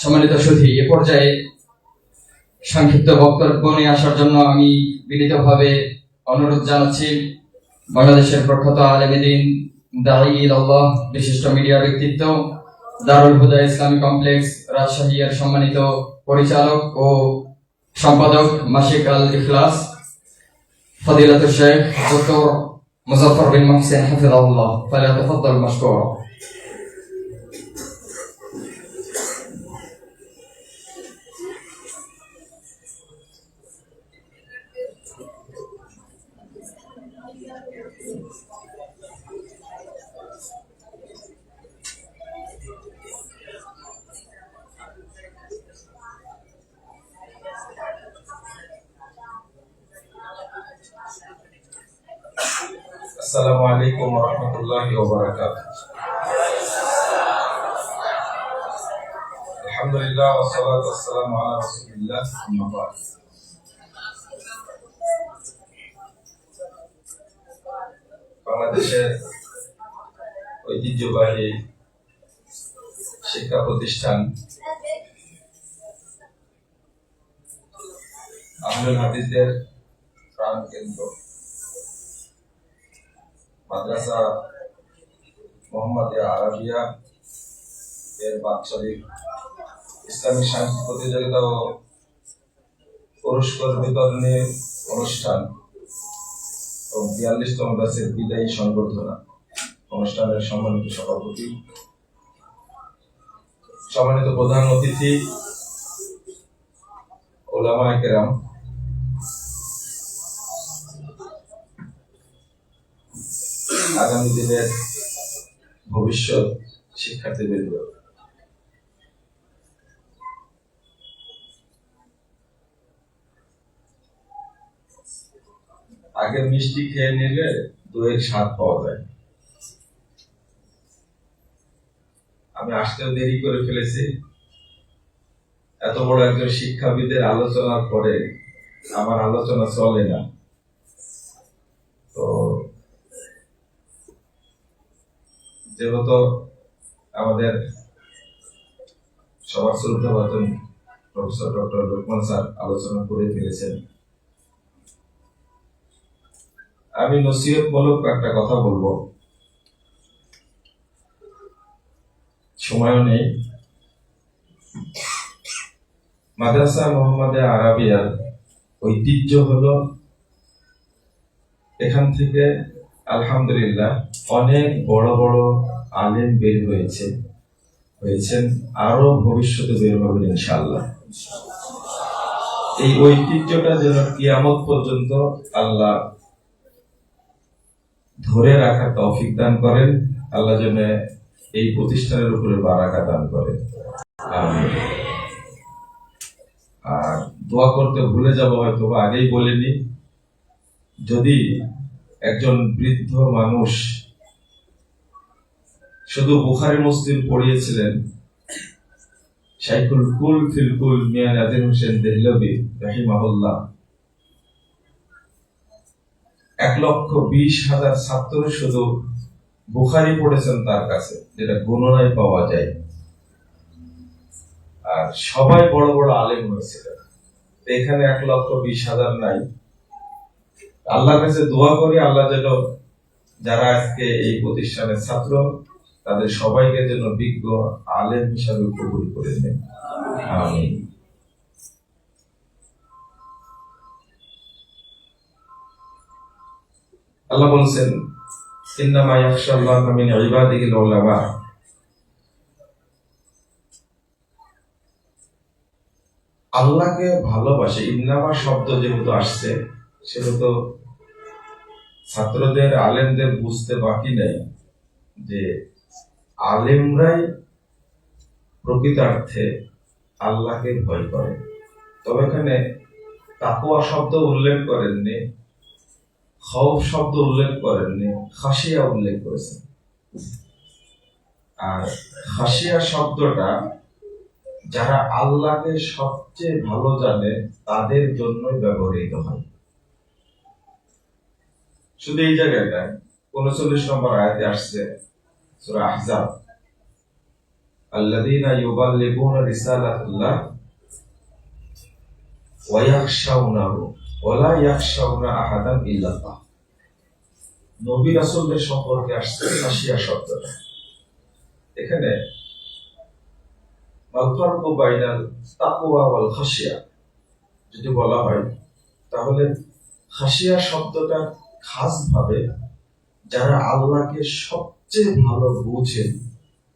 সম্মানিত সুধী, এ পর্যায়ে সংক্ষিপ্ত বক্তব্য নিয়ে আসার জন্য আমি বিনীতভাবে অনুরোধ জানাচ্ছি বাংলাদেশের প্রখ্যাত আলেমে দ্বীন, দাঈ ইলাল্লাহ, বিশিষ্ট মিডিয়া ব্যক্তিত্ব, দারুল হুদা ইসলামী কমপ্লেক্স রাজশাহী এর সম্মানিত পরিচালক ও সম্পাদক মাসিক আল ইখলাস ফদিলাতুল শেখ ডক্টর মুজাফফর বিন মুহসিন হাফিজাহুল্লাহ, ফালিয়াতাফাদ্দাল মাশকুরা। আসসালামু আলাইকুম ওয়া রাহমাতুল্লাহি ওয়া বারাকাতুহু। আলহামদুলিল্লাহ ওয়া সলাতু ওয়াসসালামু আলা রাসূলিল্লাহ, আম্মা বা'দ। বাংলাদেশের ঐতিহ্যবাহী শিক্ষা প্রতিষ্ঠান আহলুল হাদিসদের প্রাণকেন্দ্র মাদ্রাসা মোহাম্মদিয়া আরাবিয়া এর বাৎসরিক ইসলামিক সাহিত্য প্রতিযোগিতা ও পুরস্কার বিতরণী অনুষ্ঠান ও 42তম ব্যাচের বিদায়ী সংবর্ধনা অনুষ্ঠানের সম্মানিত সভাপতি, সম্মানিত প্রধান অতিথি, উলামায়ে কেরাম, আগামী দিনের ভবিষ্যৎ শিক্ষার্থীবৃন্দ, আগে মিষ্টি খেয়ে নিলে দইয়ের স্বাদ পাওয়া যায়। আমি আসতেও দেরি করে ফেলেছি। এত বড় একজন শিক্ষাবিদের আলোচনার পরে আমার আলোচনা চলে না। তো যেহেতু আমাদের সবার শ্রদ্ধাভাজন প্রফেসর ডক্টর লোকমান স্যার আলোচনা করে ফেলেছেন, আমি নসিহতমূলক একটা কথা বলবো, সময়ও নেই। মাদ্রাসা মোহাম্মদিয়া আরাবিয়ার ঐতিহ্য হলো এখান থেকে আলহামদুলিল্লাহ অনেক বড় বড় আলেম বের হয়েছেন, আরো ভবিষ্যতে বের হবেন ইনশাআল্লাহ। এই ঐতিহ্যটা যেন কিয়ামত পর্যন্ত আল্লাহ ধরে রাখার তৌফিক দান করেন। আল্লাহ যেন এই প্রতিষ্ঠানের উপরে বারাকা দান করেন, আমিন। আর দোয়া করতে ভুলে যাব, হয়তো আগেই বলিনি, যদি একজন বৃদ্ধ মানুষ শুধু বুখারী মুসলিম পড়িয়েছিলেন, শাইখুল কুল ফিল কুল মিয়া নাজির হোসেন দেহলভী রাহিমাহুল্লাহ 1,20,000 ছাত্র শুধু বুখারী পড়েছেন তার কাছে, যেটা গণনায় পাওয়া যায়। আর সবাই বড় বড় আলেম হয়েছিলেন। এখানে 1,20,000 নাই। আল্লাহর কাছে দোয়া করি, আল্লাহ যেন যারা আজকে এই প্রতিষ্ঠানের ছাত্র তাদের সবাইকে যেন বিজ্ঞ আলেম হিসাবে কবুল করে নেন, আমিন। আল্লাহ বলছেন, ইন্নামা ইয়াখশাল্লাহা মিন ইবাদিহিল উলামা। আল্লাহকে ভালোবাসে, ইন্নামা শব্দ যেহেতু আসছে, সেহেতু ছাত্রদের আলেমদের বুঝতে বাকি নেই যে আলেমরাই প্রকৃতার্থে আল্লাহকে ভয় করে। তবে এখানে তাকওয়া শব্দ উল্লেখ করেননি, খৌফ শব্দ উল্লেখ করেননি, খাশিয়া উল্লেখ করেছেন। আর খাশিয়া শব্দটা যারা আল্লাহকে সবচেয়ে ভালো জানে তাদের জন্যই ব্যবহৃত হয়। শুধু এই জায়গাটায় 39 নম্বর আয়াতে আসছে, সূরা আহজাব, আল্লাযীনা ইউবাল্লিগুনা রিসালাতাল্লাহ ওয়া ইয়াখশাউনাহু ওয়া লা ইয়াখশাউনা আহাদান ইল্লাল্লাহ। নবী রাসূলদের সম্পর্কে আসছে খাশিয়া শব্দটা। এখানে মাল ফারকু বাইনাল তাকওয়া ওয়াল খাশিয়া যদি বলা হয়, তাহলে খাশিয়া শব্দটা খাস ভাবে যারা আল্লাহকে সবচেয়ে ভালো বুঝেন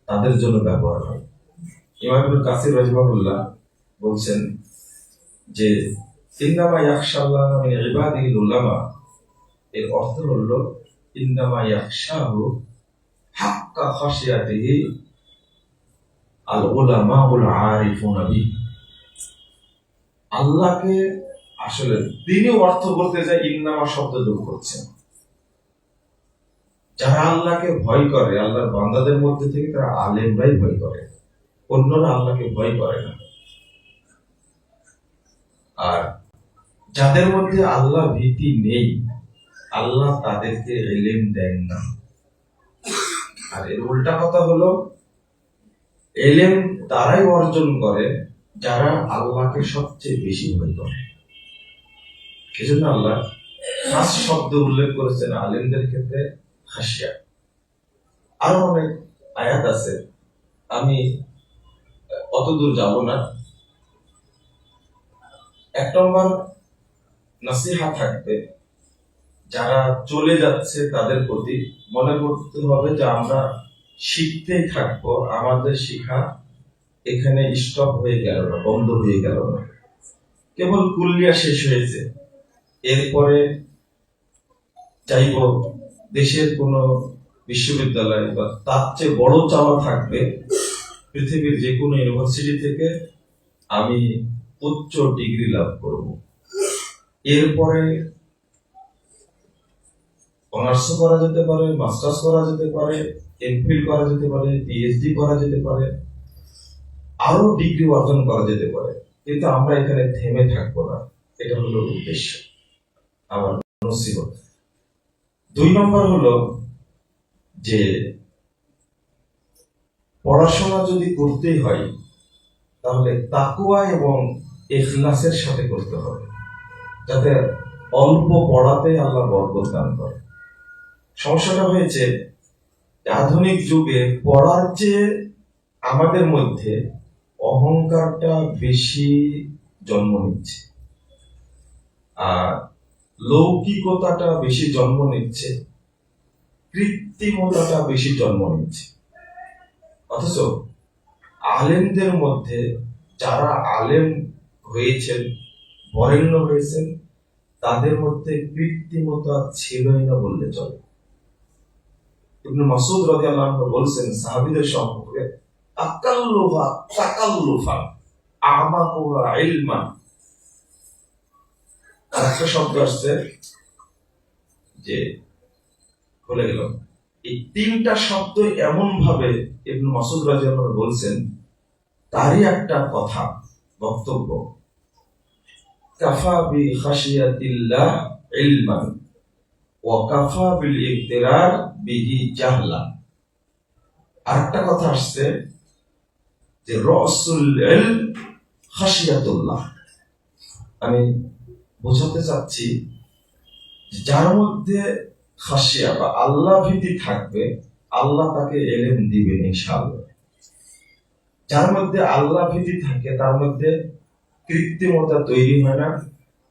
তাদের জন্য ব্যবহার হয়। ইমাম ইবনে কাসির রাহিমাহুল্লাহ বলছেন যে ইন্নামা ইয়াখশাল্লাহ মিন ইবাদিহিল উলামা, এর অর্থ হলো ইন্নামা ইয়াখশাহু হাক্কা খাশিয়াতিহি আল উলামাউল আরিফুনা বিহি। আল্লাহকে আসলে তিনি অর্থ বলতে যায় ইন্নামা শব্দ যোগ করছেন। যারা আল্লাহকে ভয় করে, আল্লাহর বান্দাদের মধ্যে থেকে তারা আলেমরাই ভয় করে, অন্যরা আল্লাহকে ভয় করে না। আর যাদের মধ্যে আল্লাহ ভীতি নেই, আল্লাহ তাদেরকে ইলম দেন না। আর এর উল্টা কথা হলো, ইলম তারাই অর্জন করে যারা আল্লাহকে সবচেয়ে বেশি ভয় করে। এজন্য আল্লাহ খাস শব্দ উল্লেখ করেছেন আলেমদের ক্ষেত্রে খাশিয়া। আরো অনেক আয়াত আছে, আমি অত দূর যাব না। এক নম্বর নসিহা থাকবে, যারা চলে যাচ্ছে তাদের প্রতি মনে করতে হবে যে আমরা শিখতেই থাকবো, আমাদের শিক্ষা এখানে স্টপ হয়ে গেল না, বন্ধ হয়ে গেল না, কেবল কুল্লিয়া শেষ হয়েছে, এরপরে চাইব দেশের কোন বিশ্ববিদ্যালয় বা তার চেয়ে বড় চাওয়া থাকবে পৃথিবীর যে কোনো ইউনিভার্সিটি থেকে আমি উচ্চ ডিগ্রি লাভ করব। এরপরে অনার্স করা যেতে পারে, মাস্টার্স করা যেতে পারে, এমফিল করা যেতে পারে, পিএইচডি করা যেতে পারে, আরো ডিগ্রি অর্জন করা যেতে পারে, কিন্তু আমরা এখানে থেমে থাকবো না। এটা হলো উদ্দেশ্য, আমার নসিহত। 2 নম্বর হলো যে পড়াশোনা যদি করতেই হয় তাহলে তাকওয়া এবং ইখলাসের সাথে করতে হবে, যাতে অল্প পড়াতে আল্লাহ বরকত দান করে। সমস্যাটা হয়েছে আধুনিক যুগে পড়ার চেয়ে আমাদের মধ্যে অহংকারটা বেশি জন্ম নিচ্ছে, আর লৌকিকতাটা বেশি জন্ম নিচ্ছে, কৃত্রিমতাটা বেশি জন্ম নিচ্ছে। অথচ আলেমদের মধ্যে যারা আলেম হয়েছেন, বরেণ্য হয়েছেন, তাদের মধ্যে কৃত্রিমতা ছিলই না বললে চলে। ইবনে মাসউদ রাদিয়াল্লাহু আনহু বলছেন সাহাবীদের সম্পর্কে, আকাল্লুহা তাকাল্লুফা আমাকুহা ইলমান। আর একটা শব্দ আসছে যে ভুলে গেল। এই 3টা শব্দ এমন ভাবে ইবনে মাসউদ রাদিয়াল্লাহু আনহু বলছেন, তারই একটা কথা বক্তব্য, কাফা বি খাশিয়াতিল্লাহ ইলমান ওয়া কাফা বিল ইকতিরার বিহি জাহলা। আরেকটা কথা আসছে যে রাসুল ইলম খাশিয়াতুল্লাহ। আমি বোঝাতে চাচ্ছি যার মধ্যে খাশিয়া বা আল্লাহ ভীতি থাকবে, আল্লাহ তাকে ইলম দিবেন ইনশাআল্লাহ। যার মধ্যে আল্লাহ ভীতি থাকে তার মধ্যে কৃত্রিমতা তৈরি হয় না,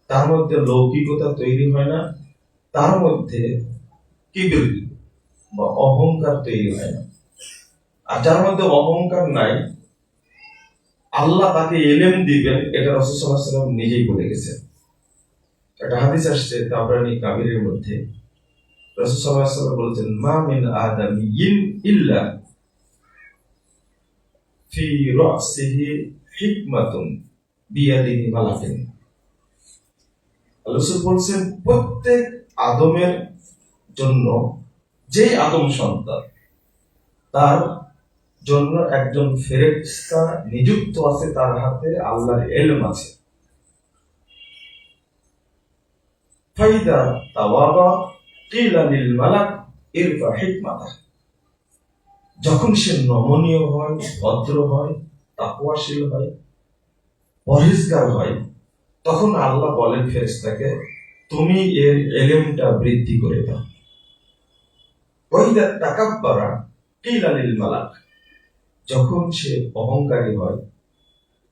তার মধ্যে লৌকিকতা তৈরি হয় না, তার মধ্যে কিবর বা অহংকার তৈরি হয় না। আর যার মধ্যে অহংকার নাই, আল্লাহ তাকে ইলম দিবেন, এটা রাসূল সাল্লাল্লাহু আলাইহি ওয়াসাল্লাম নিজেই বলে গেছেন। একটা হাদিস আসছে তাবরানী কাবীরের মধ্যে, রাসূল সাল্লাল্লাহু আলাইহি ওয়াসাল্লাম বলেছেন, মা মিন আদামিয়িন ইল্লা ফি রাসিহি হিকমাতুন বিয়াদিহি মালাকিন। রাসূল বলেছেন প্রত্যেক আদমের জন্য, যে আদম সন্তান, তার জন্য একজন ফেরেশতা নিযুক্ত আছে, তার হাতে আল্লাহর ইলম আছে। ফাইদা তাওয়াবা কিলা লিল মালাক ইরফা হিকমাতা। যখন সে নমনীয় হয়, ভদ্র হয়, তাকওয়াশীল হয়, পরহেজগার হয়, তখন আল্লাহ বলেন ফেরেশতাকে, তুমি এর ইলমটা বৃদ্ধি করে দাও। ওয়াইদা তাকাব্বারা কিলা লিল মালাক, যখন সে অহংকারী হয়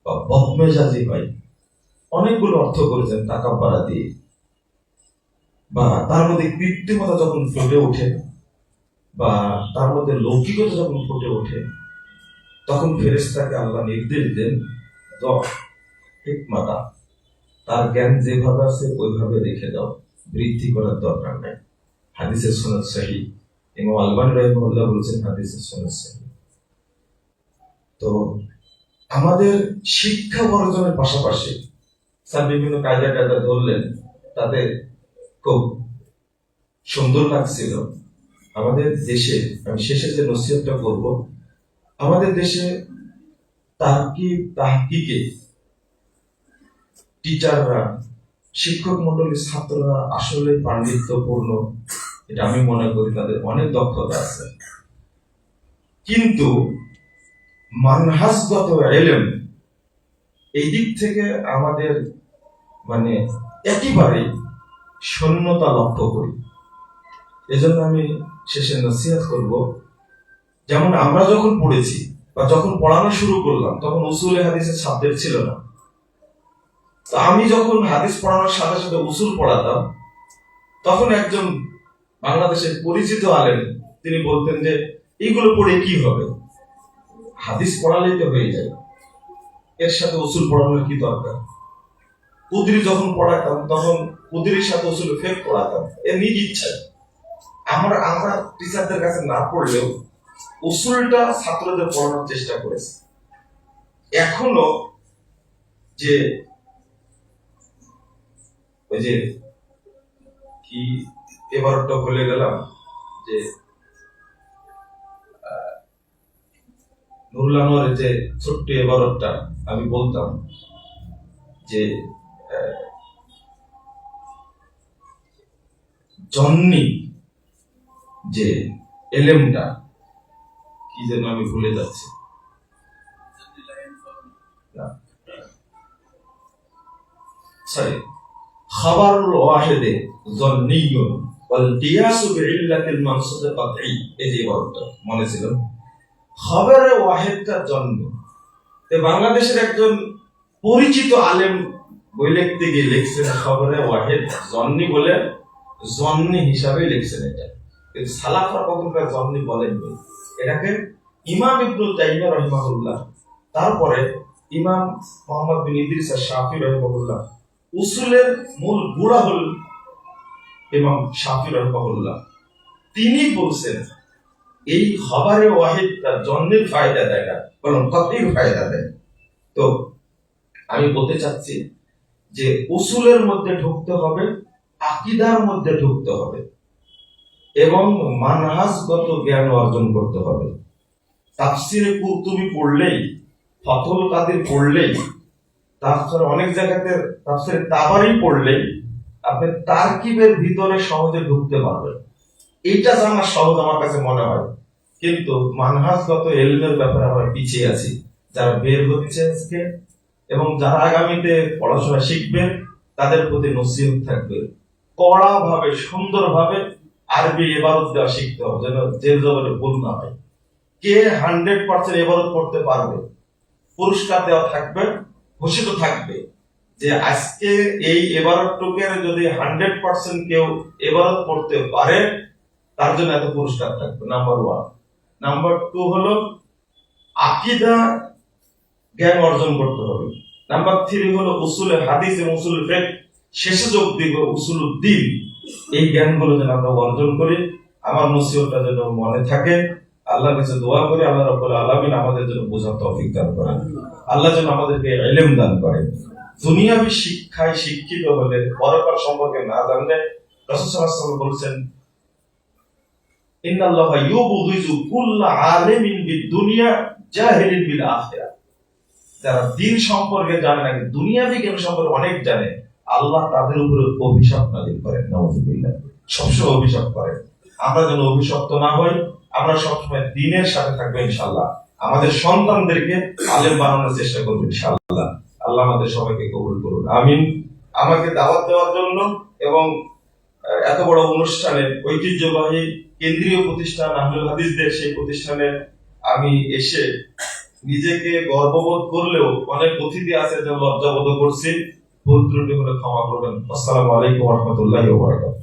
বা বদমেজাজি হয়, অনেকগুলো অর্থ করেছেন তাকাব্বারা দিয়ে, বা তার মধ্যে কৃত্রিমতা যখন ফুটে ওঠে বা তার মধ্যে লৌকিকতা যখন ফুটে ওঠে, তখন ফেরেশতাকে আল্লাহ নির্দেশ দেন, হিকমাতা, তার জ্ঞান যেভাবে আছে ওইভাবে রেখে দাও, বৃদ্ধি করার দরকার নাই। হাদিসের সনদ সহিহ, ইমাম আলবানী রাহিমাহুল্লাহ বলেছেন হাদিসের সনদ সহিহ। তো আমাদের শিক্ষা অর্জনের পাশাপাশি স্যার বিভিন্ন কায়দা কায়দা ধরলেন, তাতে খুব সুন্দর লাগছিল। আমাদের দেশে, আমি শেষে যে নসিহতটা করব, আমাদের দেশে তাহকিকে টিচাররা, শিক্ষক মন্ডলী, ছাত্ররা আসলে পাণ্ডিত্যপূর্ণ, এটা আমি মনে করি। তাদের অনেক দক্ষতা আছে, কিন্তু মানহাজগত ইলম এই দিক থেকে আমাদের মানে একেবারে শূন্যতা লক্ষ্য করি। এজন্য আমি শেষে নসিহত করব, যেমন আমরা যখন পড়েছি বা যখন পড়ানো শুরু করলাম, তখন উসুলে হাদিসের সাবজেক্ট ছিল না। তো আমি যখন হাদিস পড়ানোর সাথে সাথে উসুল পড়াতাম, তখন একজন বাংলাদেশের পরিচিত আলেম তিনি বলতেন যে এইগুলো পড়ে কি হবে, হাদিস পড়ালেই তো হয়ে যায়, এর সাথে উসুল পড়ানোর কি দরকার। কুদরি যখন পড়াতাম, তখন কুদরির সাথে উসুল ফেক পড়াতাম, এর নিজ ইচ্ছা। আমরা টিচারদের কাছে না পড়লেও উসুলটা ছাত্রদের পড়ানোর চেষ্টা করেছি। এখনো যে ওই যে কি এবারটা ভুলে গেলাম, যে নুরুল আনোয়ারের যে ছোট্ট এবারটা আমি বলতাম যে জন্নি যে এলেমটা কি যেন আমি ভুলে যাচ্ছি, সরি, খাবারুল ওয়াহিদে জন্নিয়ুন ওয়াল কিয়াসু বিইল্লাতিল মানসুদ কাতঈ, এই যে এবারটা মনে ছিল। খবরে ওয়াহিদটা জন্নি, বাংলাদেশের একজন পরিচিত আলেম বই লিখতে গিয়ে লিখছেন খবরে ওয়াহিদ জন্নি বলে, জন্নি হিসাবে লিখছেন এটা, কিন্তু সালাফরা কখনকার জন্নি বলেননি। এটাকে ইমাম ইবনুল তাইমিয়া রাহিমাহুল্লাহ, তারপরে ইমাম মুহাম্মদ বিন ইদ্রিস আশ-শাফি রাহিমাহুল্লাহ, উসুলের মূল গুড়া হল ইমাম শাফি রাহিমাহুল্লাহ, তিনি বলছেন এই খবরে ওয়াহিদটা জন্নের ফায়দা দেয় না, বরং কতই ফায়দা দেয়। তো আমি বলতে চাচ্ছি যে উসুলের মধ্যে ঢুকতে হবে, আকীদার মধ্যে ঢুকতে হবে এবং মানহাজগত জ্ঞান অর্জন করতে হবে। তাফসিরে কুরতুবী পড়লেই, ফাতহুল কাদির পড়লেই, তাফসির অনেক জায়গাতে তাফসিরে তাবারি পড়লেই আপনি তারকিবের ভিতরে সহজে ঢুকতে পারবেন। এইটা জানা সহজ আমার কাছে মনে হয়, কিন্তু মানহাজগত ইলমের ব্যাপারে আমরা পিছিয়ে আছি। যারা বের হচ্ছে আজকে এবং যারা আগামীতে পড়াশোনা শিখবেন, তাদের প্রতি নসিহত থাকবে, কড়া ভাবে সুন্দর ভাবে আরবি ইবাদত দেওয়া শিখতে হবে, যেন জের জবরে ভুল না হয়। কে 100% ইবাদত করতে পারবে, পুরস্কার দেওয়া থাকবে, ঘোষিত থাকবে যে আজকে এই ইবাদতটুকের যদি 100% কেউ ইবাদত করতে পারে, তার জন্য এত পুরস্কার থাকবে। নাম্বার 1। নাম্বার 2 হলো আকীদা জ্ঞান অর্জন করতে হবে। নাম্বার 3 হলো উসুলে হাদিস এবং উসুল ফিকহ, শেষে যোগ দিব উসুলুদ্দিন। এই জ্ঞানগুলো যেন আমরা অর্জন করি, আমার নসিহতটা যেন মনে থাকে। আল্লাহর কাছে দোয়া করি আল্লাহ রাব্বুল আলামিন আমাদের জন্য বোঝার তৌফিক দান করেন, আল্লাহ যেন আমাদেরকে ইলম দান করেন। দুনিয়াবি শিক্ষায় শিক্ষিত হলে পরকাল সম্পর্কে না জানলে, রাসূল সাল্লাল্লাহু আলাইহি ওয়াসাল্লাম বলেছেন, ইন্নাল্লাহা ইউবগিযু কুল্লা আলিমিন বিদ-দুনিয়া জাহিলিন বিল আখিরাহ। যারা দ্বীন সম্পর্কে জানে না, দুনিয়াবি জ্ঞান সম্পর্কে অনেক জানে, আল্লাহ তাদের উপরে অভিশাপ নাযিল করেন, নাউযুবিল্লাহ, সবসময় অভিশাপ করেন। আমরা যেন অভিশপ্ত না হই, আমরা সবসময় দ্বীনের সাথে থাকবো ইনশাআল্লাহ। আমাদের সন্তানদেরকে আলেম বানানোর চেষ্টা করবো ইনশাআল্লাহ। আল্লাহ আমাদের সবাইকে কবুল করুন, আমিন। আমাকে দাওয়াত দেওয়ার জন্য এবং এত বড় অনুষ্ঠানে, ঐতিহ্যবাহী কেন্দ্রীয় প্রতিষ্ঠান আহলুল হাদিসদের সেই প্রতিষ্ঠানে আমি এসে নিজেকে গর্ববোধ করলেও অনেক অতিথি আছে যে লজ্জাবোধ করছি। ভুল ত্রুটি হলে ক্ষমা করবেন। আসসালামু আলাইকুম ওয়া রাহমাতুল্লাহি ওয়া বারাকাতুহু।